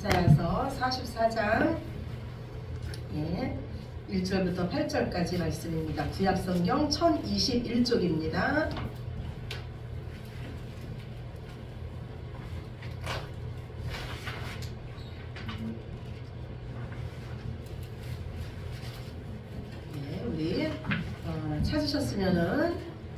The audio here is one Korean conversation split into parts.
이사야서 44장 1절부터 8절까지 말씀입니다. 구약성경 1021쪽입니다. 우리 찾으셨으면은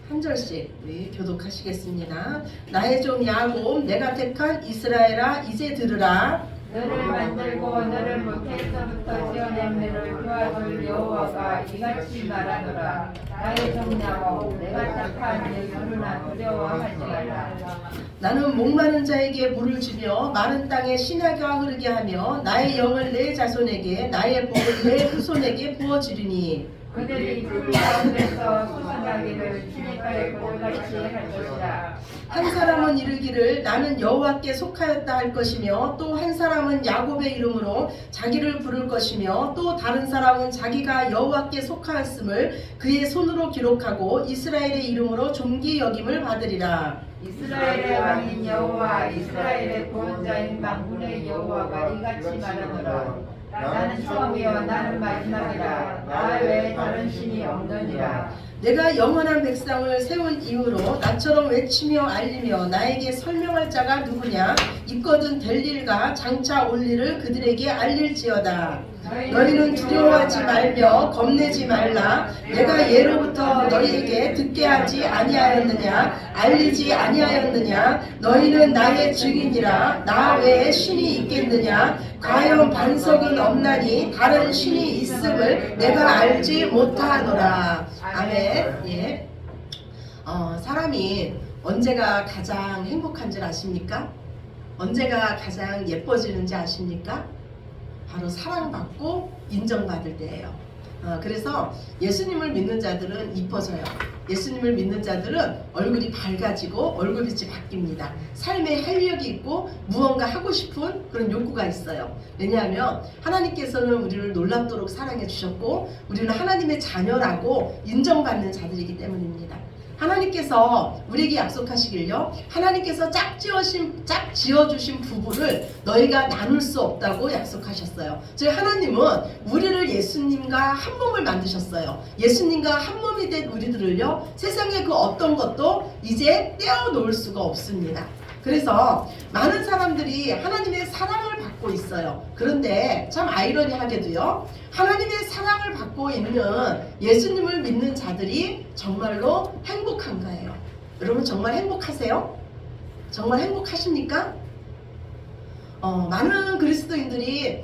한 절씩 우리 교독하시겠습니다. 나의 종 야곱, 내가 택한 이스라엘아, 이제 들으라. 너를 만들고 너를 모태에서부터 지어낸 너를 도와줄 여호와가 이같이 말하노라. 나의 종 야곱, 내가 택한 내 서로나 두려워하지 말라. 나는 목마른 자에게 물을 주며 마른 땅에 신하가 흐르게 하며 나의 영을 내 자손에게 나의 복을 내 후손에게 부어주리니 그들이 그 가운데서 소생하기를 주님과의 고같이 할 것이다. 한 사람은 이르기를 나는 여호와께 속하였다 할 것이며 또 한 사람은 야곱의 이름으로 자기를 부를 것이며 또 다른 사람은 자기가 여호와께 속하였음을 그의 손으로 기록하고 이스라엘의 이름으로 존귀 여김을 받으리라. 이스라엘의 왕인 여호와 이스라엘의 구원자인 만군의 여호와가 이같이 말하노라. 나는 처음이요 나는 마지막이라. 나 외에 다른 신이 없느니라. 내가 영원한 백성을 세운 이후로 나처럼 외치며 알리며 나에게 설명할 자가 누구냐? 있거든 될 일과 장차 올 일을 그들에게 알릴지어다. 너희는 두려워하지 말며 겁내지 말라. 내가 예로부터 너희에게 듣게 하지 아니하였느냐? 알리지 아니하였느냐? 너희는 나의 증인이라. 나 외에 신이 있겠느냐? 과연 반석은 없나니 다른 신이 있음을 내가 알지 못하노라. 아멘. 사람이 언제가 가장 행복한 줄 아십니까? 언제가 가장 예뻐지는지 아십니까? 바로 사랑받고 인정받을 때예요. 그래서 예수님을 믿는 자들은 이뻐져요. 예수님을 믿는 자들은 얼굴이 밝아지고 얼굴빛이 바뀝니다. 삶에 활력이 있고 무언가 하고 싶은 그런 욕구가 있어요. 왜냐하면 하나님께서는 우리를 놀랍도록 사랑해 주셨고 우리는 하나님의 자녀라고 인정받는 자들이기 때문입니다. 하나님께서 우리에게 약속하시길요, 하나님께서 짝 지어주신 부부를 너희가 나눌 수 없다고 약속하셨어요. 저희 하나님은 우리를 예수님과 한 몸을 만드셨어요. 예수님과 한 몸이 된 우리들을요, 세상의 그 어떤 것도 이제 떼어놓을 수가 없습니다. 그래서 많은 사람들이 하나님의 사랑을 받고 있어요. 그런데 참 아이러니하게도요, 하나님의 사랑을 받고 있는 예수님을 믿는 자들이 정말로 행복한가요? 여러분 정말 행복하세요? 정말 행복하십니까? 많은 그리스도인들이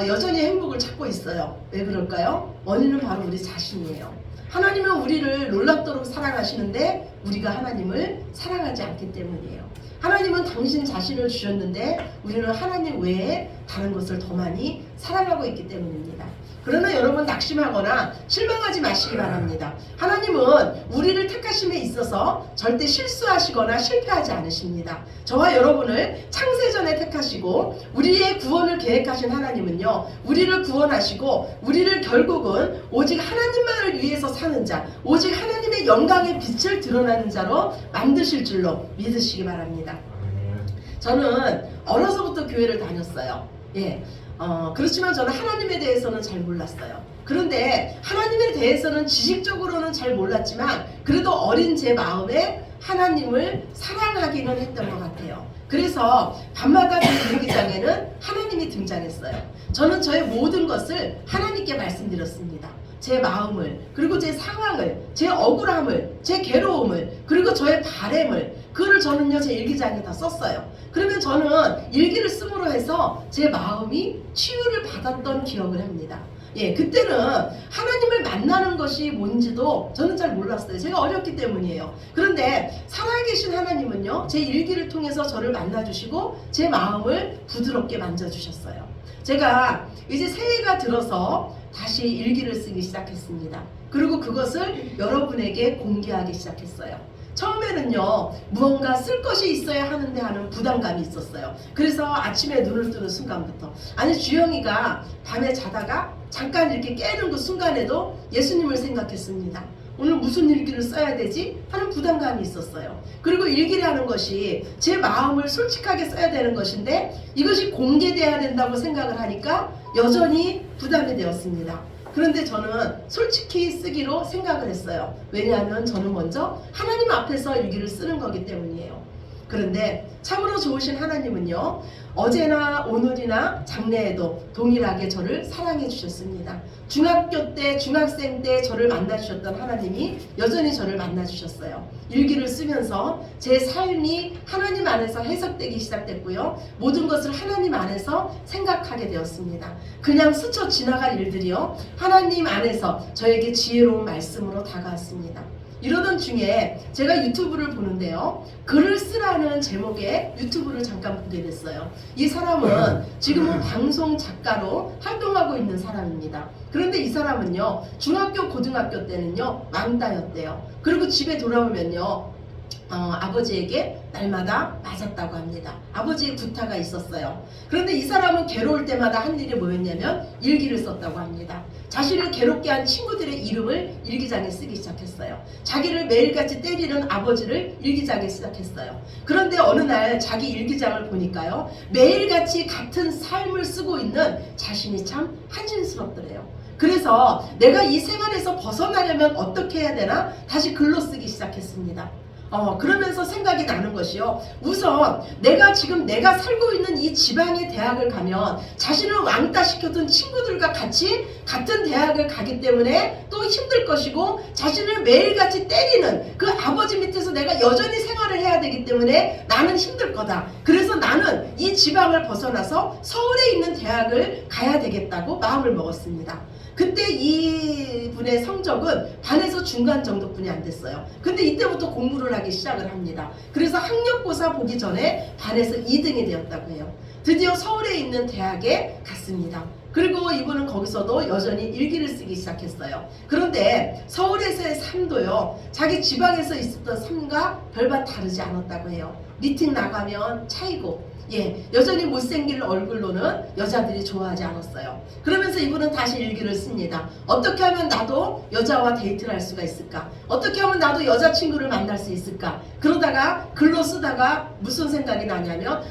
여전히 행복을 찾고 있어요. 왜 그럴까요? 원인은 바로 우리 자신이에요. 하나님은 우리를 놀랍도록 사랑하시는데 우리가 하나님을 사랑하지 않기 때문이에요. 하나님은 당신 자신을 주셨는데 우리는 하나님 외에 다른 것을 더 많이 사랑하고 있기 때문입니다. 그러나 여러분 낙심하거나 실망하지 마시기 바랍니다. 하나님은 우리를 택하심에 있어서 절대 실수하시거나 실패하지 않으십니다. 저와 여러분을 창세전에 택하시고 우리의 구원을 계획하신 하나님은요, 우리를 구원하시고 우리를 결국은 오직 하나님만을 위해서 사는 자, 오직 하나님의 영광의 빛을 드러나는 자로 만드실 줄로 믿으시기 바랍니다. 저는 어려서부터 교회를 다녔어요. 그렇지만 저는 하나님에 대해서는 잘 몰랐어요. 그런데 하나님에 대해서는 지식적으로는 잘 몰랐지만 그래도 어린 제 마음에 하나님을 사랑하기는 했던 것 같아요. 그래서 밤마다 제 일기장에는 하나님이 등장했어요. 저는 저의 모든 것을 하나님께 말씀드렸습니다. 제 마음을, 그리고 제 상황을, 제 억울함을, 제 괴로움을, 그리고 저의 바램을, 그거를 저는요 제 일기장에 다 썼어요. 그러면 저는 일기를 씀으로 해서 제 마음이 치유를 받았던 기억을 합니다. 그때는 하나님을 만나는 것이 뭔지도 저는 잘 몰랐어요. 제가 어렸기 때문이에요. 그런데 살아계신 하나님은요, 제 일기를 통해서 저를 만나주시고 제 마음을 부드럽게 만져주셨어요. 제가 이제 새해가 들어서 다시 일기를 쓰기 시작했습니다. 그리고 그것을 여러분에게 공개하기 시작했어요. 처음에는요, 무언가 쓸 것이 있어야 하는데 하는 부담감이 있었어요. 그래서 아침에 눈을 뜨는 순간부터, 아니 주영이가 밤에 자다가 잠깐 이렇게 깨는 그 순간에도 예수님을 생각했습니다. 오늘 무슨 일기를 써야 되지? 하는 부담감이 있었어요. 그리고 일기라는 것이 제 마음을 솔직하게 써야 되는 것인데 이것이 공개돼야 된다고 생각을 하니까 여전히 부담이 되었습니다. 그런데 저는 솔직히 쓰기로 생각을 했어요. 왜냐하면 저는 먼저 하나님 앞에서 일기를 쓰는 거기 때문이에요. 그런데 참으로 좋으신 하나님은요, 어제나 오늘이나 장래에도 동일하게 저를 사랑해 주셨습니다. 중학교 때, 중학생 때 저를 만나 주셨던 하나님이 여전히 저를 만나 주셨어요. 일기를 쓰면서 제 삶이 하나님 안에서 해석되기 시작됐고요. 모든 것을 하나님 안에서 생각하게 되었습니다. 그냥 스쳐 지나갈 일들이요, 하나님 안에서 저에게 지혜로운 말씀으로 다가왔습니다. 이러던 중에 제가 유튜브를 보는데요, 글을 쓰라는 제목의 유튜브를 잠깐 보게 됐어요. 이 사람은 지금은 방송 작가로 활동하고 있는 사람입니다. 그런데 이 사람은요, 중학교 고등학교 때는요 왕따였대요. 그리고 집에 돌아오면요 아버지에게 날마다 맞았다고 합니다. 아버지의 구타가 있었어요. 그런데 이 사람은 괴로울 때마다 한 일이 뭐였냐면 일기를 썼다고 합니다. 자신을 괴롭게 한 친구들의 이름을 일기장에 쓰기 시작했어요. 자기를 매일같이 때리는 아버지를 일기장에 시작했어요. 그런데 어느 날 자기 일기장을 보니까요, 매일같이 같은 삶을 쓰고 있는 자신이 참 한심스럽더래요. 그래서 내가 이 생활에서 벗어나려면 어떻게 해야 되나 다시 글로 쓰기 시작했습니다. 그러면서 생각이 나는 것이요, 우선 내가 지금 내가 살고 있는 이 지방의 대학을 가면 자신을 왕따시켰던 친구들과 같이 같은 대학을 가기 때문에 또 힘들 것이고, 자신을 매일같이 때리는 그 아버지 밑에서 내가 여전히 생활을 해야 되기 때문에 나는 힘들 거다. 그래서 나는 이 지방을 벗어나서 서울에 있는 대학을 가야 되겠다고 마음을 먹었습니다. 그때 이분의 성적은 반에서 중간 정도뿐이 안 됐어요. 근데 이때부터 공부를 하기 시작을 합니다. 그래서 학력고사 보기 전에 반에서 2등이 되었다고 해요. 드디어 서울에 있는 대학에 갔습니다. 그리고 이분은 거기서도 여전히 일기를 쓰기 시작했어요. 그런데 서울에서의 삶도요, 자기 지방에서 있었던 삶과 별반 다르지 않았다고 해요. 미팅 나가면 차이고, 여전히 못생긴 얼굴로는 여자들이 좋아하지 않았어요. 그러면서 이분은 다시 일기를 씁니다. 어떻게 하면 나도 여자와 데이트를 할 수가 있을까? 어떻게 하면 나도 여자친구를 만날 수 있을까? 그러다가 글로 쓰다가 무슨 생각이 나냐면,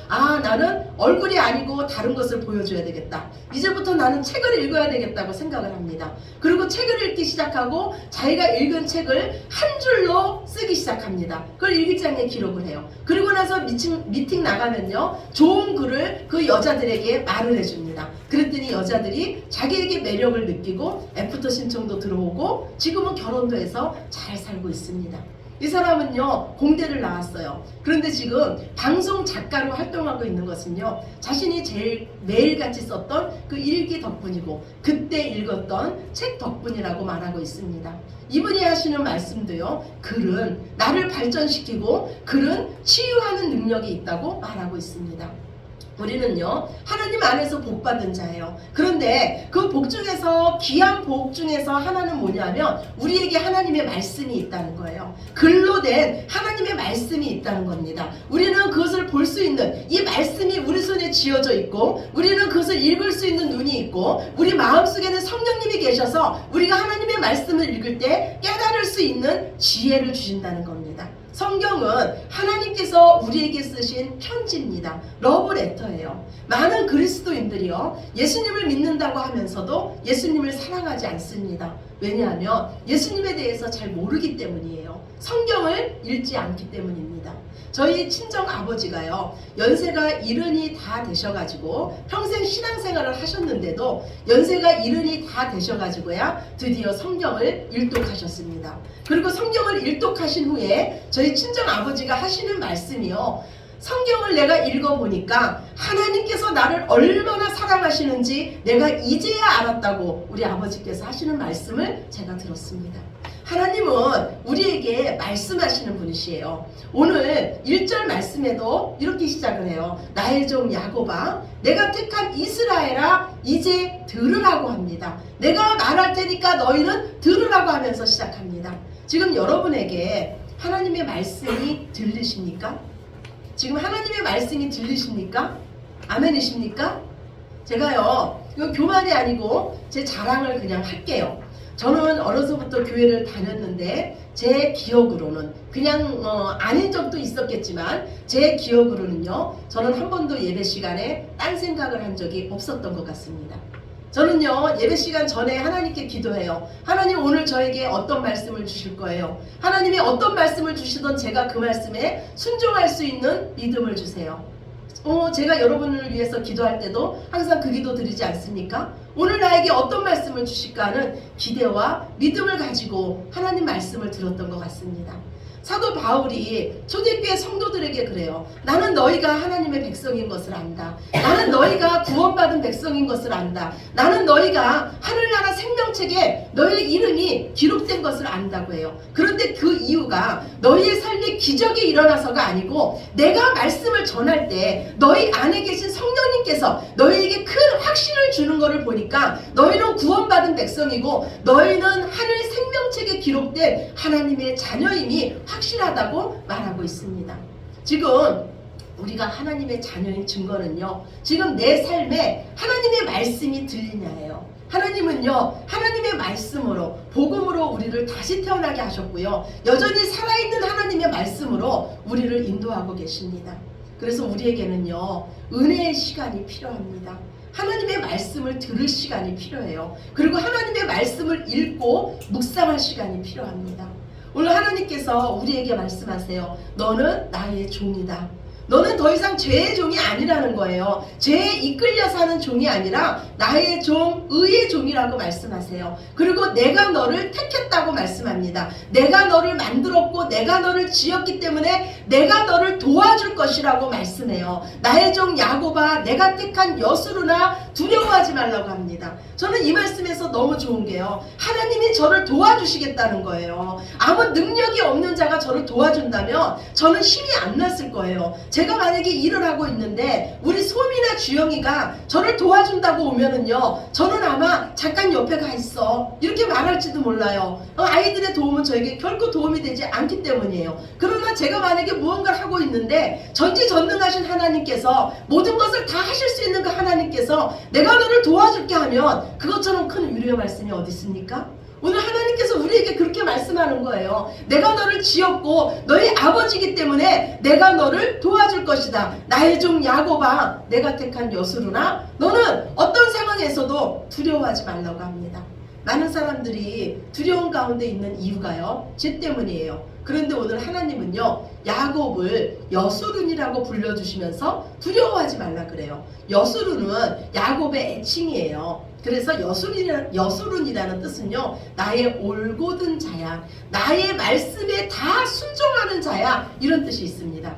나는 얼굴이 아니고 다른 것을 보여줘야 되겠다. 이제부터 나는 책을 읽어야 되겠다고 생각을 합니다. 그리고 책을 읽기 시작하고 자기가 읽은 책을 한 줄로 쓰기 시작합니다. 그걸 일기장에 기록을 해요. 그리고 나서 미팅 나가면요, 좋은 글을 그 여자들에게 말을 해줍니다. 그랬더니 여자들이 자기에게 매력을 느끼고 애프터 신청도 들어오고 지금은 결혼도 해서 잘 살고 있습니다. 이 사람은요, 공대를 나왔어요. 그런데 지금 방송 작가로 활동하고 있는 것은요, 자신이 제일 매일같이 썼던 그 일기 덕분이고 그때 읽었던 책 덕분이라고 말하고 있습니다. 이분이 하시는 말씀도요, 글은 나를 발전시키고 글은 치유하는 능력이 있다고 말하고 있습니다. 우리는요, 하나님 안에서 복받은 자예요. 그런데 그 복 중에서, 귀한 복 중에서 하나는 뭐냐면 우리에게 하나님의 말씀이 있다는 거예요. 글로 된 하나님의 말씀이 있다는 겁니다. 우리는 그것을 볼 수 있는, 이 말씀이 우리 손에 쥐어져 있고 우리는 그것을 읽을 수 있는 눈이 있고 우리 마음속에는 성령님이 계셔서 우리가 하나님의 말씀을 읽을 때 깨달을 수 있는 지혜를 주신다는 겁니다. 성경은 하나님께서 우리에게 쓰신 편지입니다. 러브레터예요. 많은 그리스도인들이요, 예수님을 믿는다고 하면서도 예수님을 사랑하지 않습니다. 왜냐하면 예수님에 대해서 잘 모르기 때문이에요. 성경을 읽지 않기 때문입니다. 저희 친정 아버지가요, 연세가 70이 다 되셔가지고 평생 신앙생활을 하셨는데도 연세가 70이 다 되셔가지고야 드디어 성경을 일독하셨습니다. 그리고 성경을 일독하신 후에 저희 친정 아버지가 하시는 말씀이요, 성경을 내가 읽어보니까 하나님께서 나를 얼마나 사랑하시는지 내가 이제야 알았다고 우리 아버지께서 하시는 말씀을 제가 들었습니다. 하나님은 우리에게 말씀하시는 분이시에요. 오늘 1절 말씀에도 이렇게 시작을 해요. 나의 종 야곱아, 내가 택한 이스라엘아, 이제 들으라고 합니다. 내가 말할 테니까 너희는 들으라고 하면서 시작합니다. 지금 여러분에게 하나님의 말씀이 들리십니까? 지금 하나님의 말씀이 들리십니까? 아멘이십니까? 제가요, 이거 교만이 아니고 제 자랑을 그냥 할게요. 저는 어려서부터 교회를 다녔는데 제 기억으로는 그냥 아닌 적도 있었겠지만 제 기억으로는요, 저는 한 번도 예배 시간에 딴 생각을 한 적이 없었던 것 같습니다. 저는요, 예배 시간 전에 하나님께 기도해요. 하나님, 오늘 저에게 어떤 말씀을 주실 거예요? 하나님이 어떤 말씀을 주시던 제가 그 말씀에 순종할 수 있는 믿음을 주세요. 제가 여러분을 위해서 기도할 때도 항상 그 기도 드리지 않습니까? 오늘 나에게 어떤 말씀을 주실까 하는 기대와 믿음을 가지고 하나님 말씀을 들었던 것 같습니다. 사도 바울이 초대교회 성도들에게 그래요. 나는 너희가 하나님의 백성인 것을 안다. 나는 너희가 구원받은 백성인 것을 안다. 나는 너희가 하늘나라 생명책에 너희의 이름이 기록된 것을 안다고 해요. 그런데 그 이유가 너희의 삶에 기적이 일어나서가 아니고 내가 말씀을 전할 때 너희 안에 계신 성령님께서 너희에게 큰 확신을 주는 것을 보니까 너희는 구원받은 백성이고 너희는 하늘 생명책에 기록된 하나님의 자녀임이 확실하다고 말하고 있습니다. 지금 우리가 하나님의 자녀인 증거는요, 지금 내 삶에 하나님의 말씀이 들리냐예요. 하나님은요, 하나님의 말씀으로, 복음으로 우리를 다시 태어나게 하셨고요, 여전히 살아있는 하나님의 말씀으로 우리를 인도하고 계십니다. 그래서 우리에게는요, 은혜의 시간이 필요합니다. 하나님의 말씀을 들을 시간이 필요해요. 그리고 하나님의 말씀을 읽고 묵상할 시간이 필요합니다. 오늘 하나님께서 우리에게 말씀하세요. 너는 나의 종이다. 너는 더 이상 죄의 종이 아니라는 거예요. 죄에 이끌려 사는 종이 아니라 나의 종, 의의 종이라고 말씀하세요. 그리고 내가 너를 택했다고 말씀합니다. 내가 너를 만들었고 내가 너를 지었기 때문에 내가 너를 도와줄 것이라고 말씀해요. 나의 종 야곱아, 내가 택한 여수르나 두려워하지 말라고 합니다. 저는 이 말씀에서 너무 좋은 게요, 하나님이 저를 도와주시겠다는 거예요. 아무 능력이 없는 자가 저를 도와준다면 저는 힘이 안 났을 거예요. 제가 만약에 일을 하고 있는데 우리 소미나 주영이가 저를 도와준다고 오면은요, 저는 아마 잠깐 옆에 가 있어 이렇게 말할지도 몰라요. 아이들의 도움은 저에게 결코 도움이 되지 않기 때문이에요. 그러나 제가 만약에 무언가를 하고 있는데 전지전능하신 하나님께서, 모든 것을 다 하실 수 있는 그 하나님께서 내가 너를 도와줄게 하면 그것처럼 큰 위로의 말씀이 어디 있습니까? 오늘 하나님께서 우리에게 그렇게 말씀하는 거예요. 내가 너를 지었고 너희 아버지이기 때문에 내가 너를 도와줄 것이다. 나의 종 야곱아, 내가 택한 여수르나 너는 어떤 상황에서도 두려워하지 말라고 합니다. 많은 사람들이 두려움 가운데 있는 이유가요, 죄 때문이에요. 그런데 오늘 하나님은요, 야곱을 여수룬이라고 불러주시면서 두려워하지 말라 그래요. 여수룬은 야곱의 애칭이에요. 그래서 여수룬이라는 뜻은요, 나의 올곧은 자야, 나의 말씀에 다 순종하는 자야, 이런 뜻이 있습니다.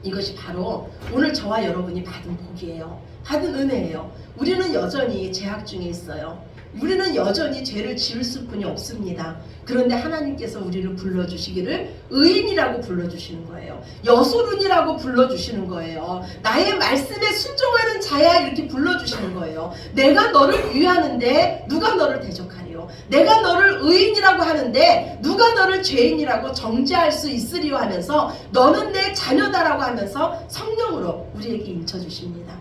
이것이 바로 오늘 저와 여러분이 받은 복이에요. 받은 은혜예요. 우리는 여전히 죄악 중에 있어요. 우리는 여전히 죄를 지을 수뿐이 없습니다. 그런데 하나님께서 우리를 불러주시기를 의인이라고 불러주시는 거예요. 여수룬이라고 불러주시는 거예요. 나의 말씀에 순종하는 자야, 이렇게 불러주시는 거예요. 내가 너를 위하는데 누가 너를 대적하리요? 내가 너를 의인이라고 하는데 누가 너를 죄인이라고 정죄할 수 있으리요? 하면서 너는 내 자녀다라고 하면서 성령으로 우리에게 인쳐주십니다.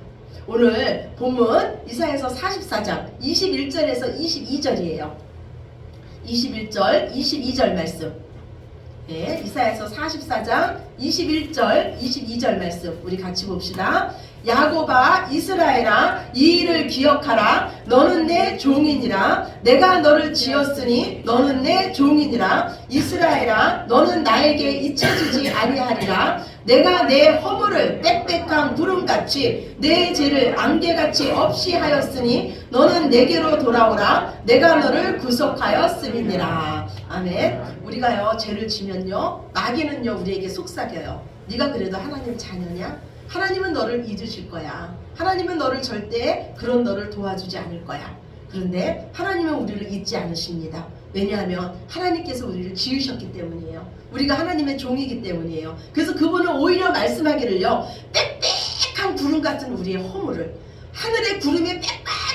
오늘 본문 이사야서 44장 21절에서 22절이에요. 21절, 22절 말씀. 네, 이사야서 44장 21절, 22절 말씀 우리 같이 봅시다. 야곱아, 이스라엘아, 이 일을 기억하라. 너는 내 종이니라. 내가 너를 지었으니 너는 내 종이니라. 이스라엘아, 너는 나에게 잊혀지지 아니하리라. 내가 내 허물을 빽빽한 구름같이 내 죄를 안개같이 없이 하였으니 너는 내게로 돌아오라. 내가 너를 구속하였음이니라. 아멘. 우리가요, 죄를 지면요, 마귀는요, 우리에게 속삭여요. 네가 그래도 하나님 자녀냐? 하나님은 너를 잊으실 거야. 하나님은 너를 절대 그런 너를 도와주지 않을 거야. 그런데 하나님은 우리를 잊지 않으십니다. 왜냐하면 하나님께서 우리를 지으셨기 때문이에요. 우리가 하나님의 종이기 때문이에요. 그래서 그분은 오히려 말씀하기를요, 빽빽한 구름 같은 우리의 허물을, 하늘의 구름이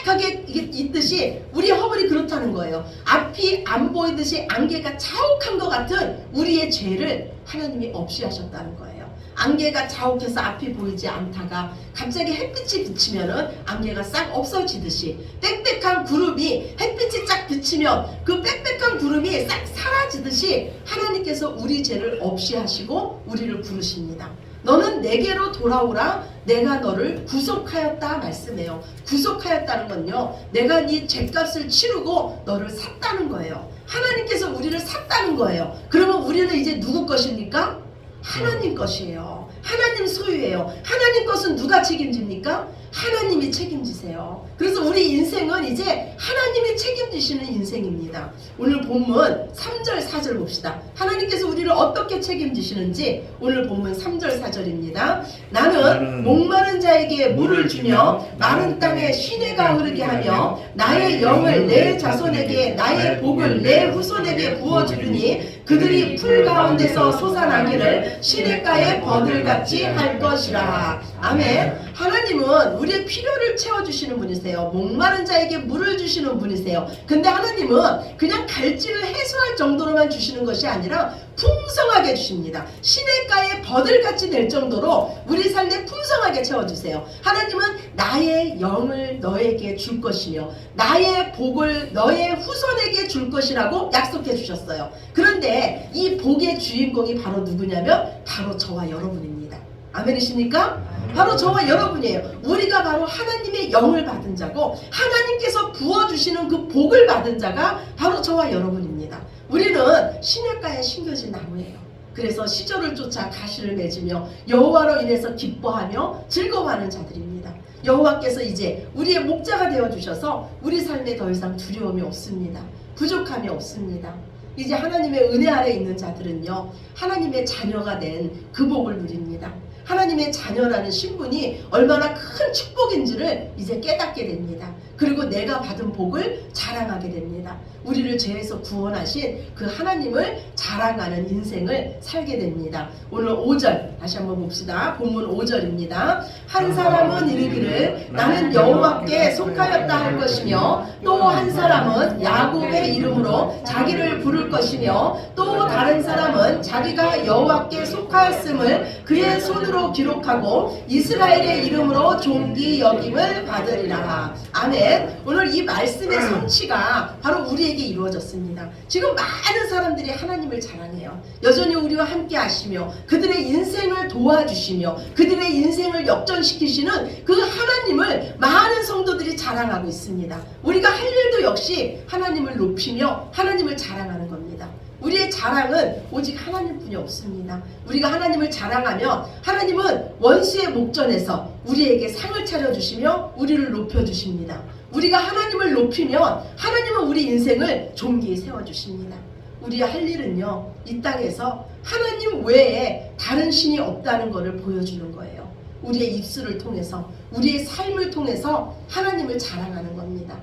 빽빽하게 있듯이 우리의 허물이 그렇다는 거예요. 앞이 안 보이듯이 안개가 자욱한 것 같은 우리의 죄를 하나님이 없이 하셨다는 거예요. 안개가 자욱해서 앞이 보이지 않다가 갑자기 햇빛이 비치면은 안개가 싹 없어지듯이 빽빽한 빽빽한 구름이 햇빛이 쫙 비치면 그 빽빽한 구름이 싹 사라지듯이 하나님께서 우리 죄를 없이 하시고 우리를 부르십니다. 너는 내게로 돌아오라, 내가 너를 구속하였다 말씀해요. 구속하였다는 건요, 내가 네 죄값을 치르고 너를 샀다는 거예요. 하나님께서 우리를 샀다는 거예요. 그러면 우리는 이제 누구 것입니까? 하나님 것이에요. 하나님 소유예요. 하나님 것은 누가 책임집니까? 하나님이 책임지세요. 그래서 우리 인생은 이제 하나님이 책임지시는 인생입니다. 오늘 본문 3절 4절 봅시다. 하나님께서 우리를 어떻게 책임지시는지 오늘 본문 3절 4절입니다. 나는 목마른 자에게 물을 주며 마른 땅에 시내가 흐르게 하며 나의 영을 내 자손에게 나의 복을 내 후손에게 부어주리니 그들이 풀 가운데서 솟아나기를 시냇가의 버들같이 할 것이라. 아멘. 하나님은 우리의 필요를 채워주시는 분이세요. 목마른 자에게 물을 주시는 분이세요. 근데 하나님은 그냥 갈증을 해소할 정도로만 주시는 것이 아니라 풍성하게 주십니다. 시냇가의 버들같이 될 정도로 우리 삶에 풍성하게 채워주세요. 하나님은 나의 영을 너에게 줄 것이며 나의 복을 너의 후손에게 줄 것이라고 약속해 주셨어요. 그런데 이 복의 주인공이 바로 누구냐면 바로 저와 여러분입니다. 아멘이십니까? 바로 저와 여러분이에요. 우리가 바로 하나님의 영을 받은 자고 하나님께서 부어주시는 그 복을 받은 자가 바로 저와 여러분입니다. 우리는 시냇가에 심겨진 나무예요. 그래서 시절을 쫓아 가시를 맺으며 여호와로 인해서 기뻐하며 즐거워하는 자들입니다. 여호와께서 이제 우리의 목자가 되어주셔서 우리 삶에 더 이상 두려움이 없습니다. 부족함이 없습니다. 이제 하나님의 은혜 아래 있는 자들은요, 하나님의 자녀가 된 그 복을 누립니다. 하나님의 자녀라는 신분이 얼마나 큰 축복인지를 이제 깨닫게 됩니다. 그리고 내가 받은 복을 자랑하게 됩니다. 우리를 죄에서 구원하신 그 하나님을 자랑하는 인생을 살게 됩니다. 오늘 5절 다시 한번 봅시다. 본문 5절입니다. 한 사람은 이르기를 나는 여호와께 속하였다 할 것이며 또 한 사람은 야곱의 이름으로 자기를 부를 것이며 또 다른 사람은 자기가 여호와께 속하였음을 그의 손으로 기록하고 이스라엘의 이름으로 존귀 여김을 받으리라. 아멘. 오늘 이 말씀의 성취가 바로 우리에게 이루어졌습니다. 지금 많은 사람들이 하나님을 자랑해요. 여전히 우리와 함께 하시며 그들의 인생을 도와주시며 그들의 인생을 역전시키시는 그 하나님을 많은 성도들이 자랑하고 있습니다. 우리가 할 일도 역시 하나님을 높이며 하나님을 자랑하는 겁니다. 우리의 자랑은 오직 하나님뿐이 없습니다. 우리가 하나님을 자랑하면 하나님은 원수의 목전에서 우리에게 상을 차려주시며 우리를 높여주십니다. 우리가 하나님을 높이면 하나님은 우리 인생을 존귀히 세워주십니다. 우리의 할 일은요, 이 땅에서 하나님 외에 다른 신이 없다는 것을 보여주는 거예요. 우리의 입술을 통해서, 우리의 삶을 통해서 하나님을 자랑하는 겁니다.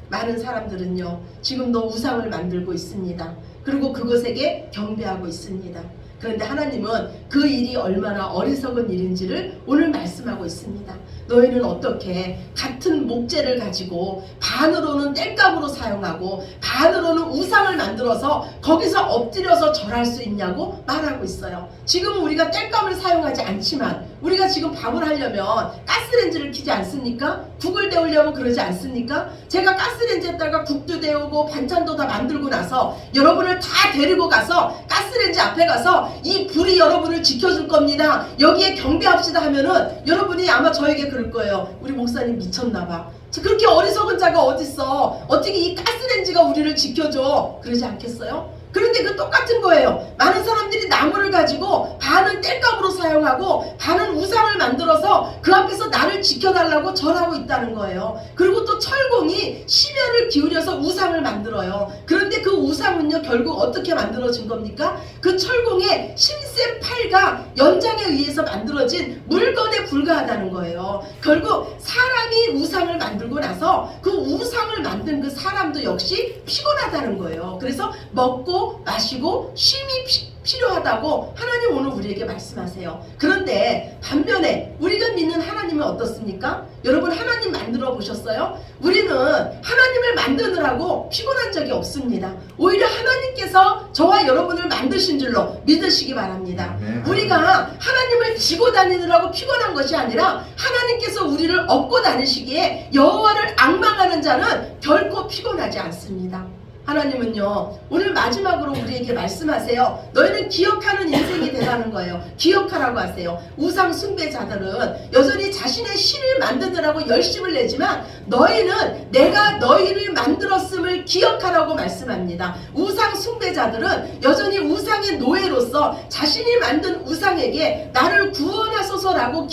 많은 사람들은요, 지금도 우상을 만들고 있습니다. 그리고 그것에게 경배하고 있습니다. 그런데 하나님은 그 일이 얼마나 어리석은 일인지를 오늘 말씀하고 있습니다. 너희는 어떻게 같은 목재를 가지고 반으로는 땔감으로 사용하고 반으로는 우상을 만들어서 거기서 엎드려서 절할 수 있냐고 말하고 있어요. 지금 우리가 땔감을 사용하지 않지만 우리가 지금 밥을 하려면 가스레인지를 켜지 않습니까? 국을 데우려면 그러지 않습니까? 제가 가스레인지에다가 국도 데우고 반찬도 다 만들고 나서 여러분을 다 데리고 가서 가스레인지 앞에 가서 이 불이 여러분을 지켜줄 겁니다. 여기에 경배합시다 하면은 여러분이 아마 저에게 그럴 거예요. 우리 목사님 미쳤나봐. 그렇게 어리석은 자가 어딨어. 어떻게 이 가스레인지가 우리를 지켜줘. 그러지 않겠어요? 그런데 그 똑같은 거예요. 많은 사람들이 나무를 가지고 반은 땔감으로 사용하고 반은 우상을 만들어서 그 앞에서 나를 지켜달라고 절하고 있다는 거예요. 그리고 또 철공이 심혈을 기울여서 우상을 만들어요. 그런데 그 우상은요, 결국 어떻게 만들어진 겁니까? 그 철공의 힘센 팔과 연장에 의해서 만들어진 물건에 불과하다는 거예요. 결국 사람이 우상을 만들고 나서 그 우상을 만든 그 사람도 역시 피곤하다는 거예요. 그래서 먹고 마시고 쉼이 필요하다고 하나님 오늘 우리에게 말씀하세요. 그런데 반면에 우리가 믿는 하나님은 어떻습니까? 여러분, 하나님 만들어 들어보셨어요? 우리는 하나님을 만드느라고 피곤한 적이 없습니다. 오히려 하나님께서 저와 여러분을 만드신 줄로 믿으시기 바랍니다. 우리가 하나님을 지고 다니느라고 피곤한 것이 아니라 하나님께서 우리를 업고 다니시기에 여호와를 앙망하는 자는 결코 피곤하지 않습니다. 하나님은요, 오늘 마지막으로 우리에게 말씀하세요. 너희는 기억하는 인생이 되라는 거예요. 기억하라고 하세요. 우상 숭배자들은 여전히 자신의 신을 만드느라고 열심을 내지만 너희는 내가 너희를 만들었음을 기억하라고 말씀합니다. 우상 숭배자들은 여전히 우상의 노예로서 자신이 만든 우상에게 나를 구원하소서라고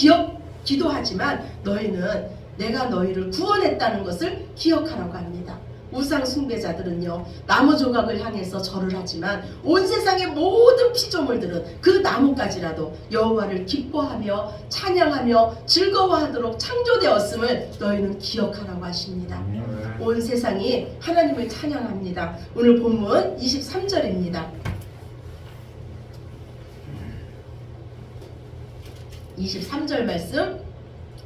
기도하지만 너희는 내가 너희를 구원했다는 것을 기억하라고 합니다. 우상 숭배자들은요, 나무 조각을 향해서 절을 하지만 온 세상의 모든 피조물들은 그 나무까지라도 여호와를 기뻐하며 찬양하며 즐거워하도록 창조되었음을 너희는 기억하라고 하십니다. 온 세상이 하나님을 찬양합니다. 오늘 본문 23절입니다. 23절 말씀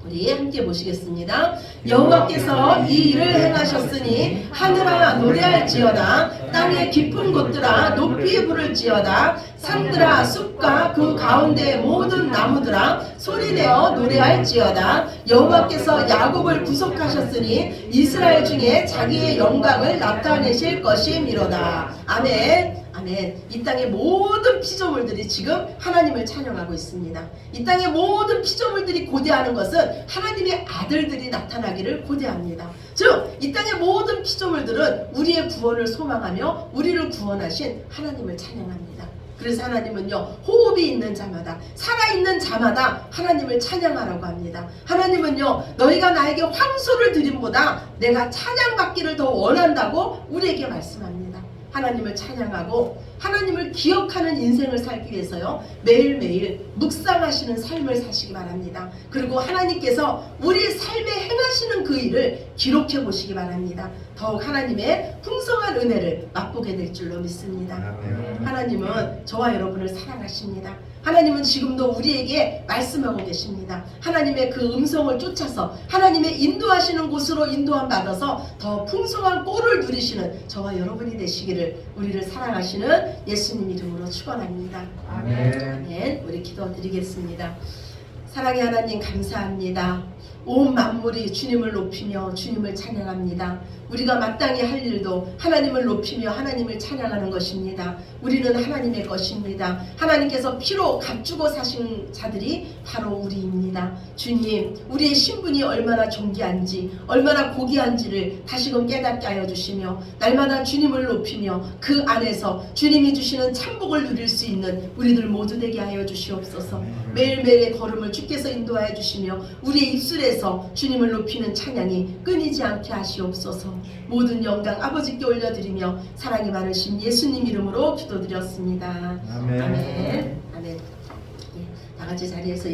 우리 함께 보시겠습니다. 여호와께서 이 일을 행하셨으니 하늘아 노래할지어다. 땅의 깊은 곳들아 높이 부를지어다. 산들아 숲과 그 가운데 모든 나무들아 소리내어 노래할지어다. 여호와께서 야곱을 구속하셨으니 이스라엘 중에 자기의 영광을 나타내실 것이미로다. 아멘. 아멘. 이 땅의 모든 피조물들이 지금 하나님을 찬양하고 있습니다. 이 땅의 모든 피조물들이 고대하는 것은 하나님의 아들들이 나타나기를 고대합니다. 즉, 이 땅의 모든 피조물들은 우리의 구원을 소망하며 우리를 구원하신 하나님을 찬양합니다. 그래서 하나님은요, 호흡이 있는 자마다, 살아있는 자마다 하나님을 찬양하라고 합니다. 하나님은요, 너희가 나에게 황소를 드림보다 내가 찬양받기를 더 원한다고 우리에게 말씀합니다. 하나님을 찬양하고 하나님을 기억하는 인생을 살기 위해서요, 매일매일 묵상하시는 삶을 사시기 바랍니다. 그리고 하나님께서 우리 삶에 행하시는 그 일을 기록해 보시기 바랍니다. 더욱 하나님의 풍성한 은혜를 맛보게 될 줄로 믿습니다. 하나님은 저와 여러분을 사랑하십니다. 하나님은 지금도 우리에게 말씀하고 계십니다. 하나님의 그 음성을 쫓아서 하나님의 인도하시는 곳으로 인도함 받아서 더 풍성한 꼴을 누리시는 저와 여러분이 되시기를 우리를 사랑하시는 예수님 이름으로 축원합니다. 아멘. 아멘. 우리 기도드리겠습니다. 사랑의 하나님 감사합니다. 온 만물이 주님을 높이며 주님을 찬양합니다. 우리가 마땅히 할 일도 하나님을 높이며 하나님을 찬양하는 것입니다. 우리는 하나님의 것입니다. 하나님께서 피로 값주고 사신 자들이 바로 우리입니다. 주님, 우리의 신분이 얼마나 존귀한지 얼마나 고귀한지를 다시금 깨닫게 하여 주시며 날마다 주님을 높이며 그 안에서 주님이 주시는 참복을 누릴 수 있는 우리들 모두 되게 하여 주시옵소서. 매일매일의 걸음을 주께서 인도하여 주시며 우리의 입술에서 주님을 높이는 찬양이 끊이지 않게 하시옵소서. 모든 영광 아버지께 올려드리며 사랑이 많으신 예수님 이름으로 기도드렸습니다. 아멘. 아멘. 예, 다 같이 자리에서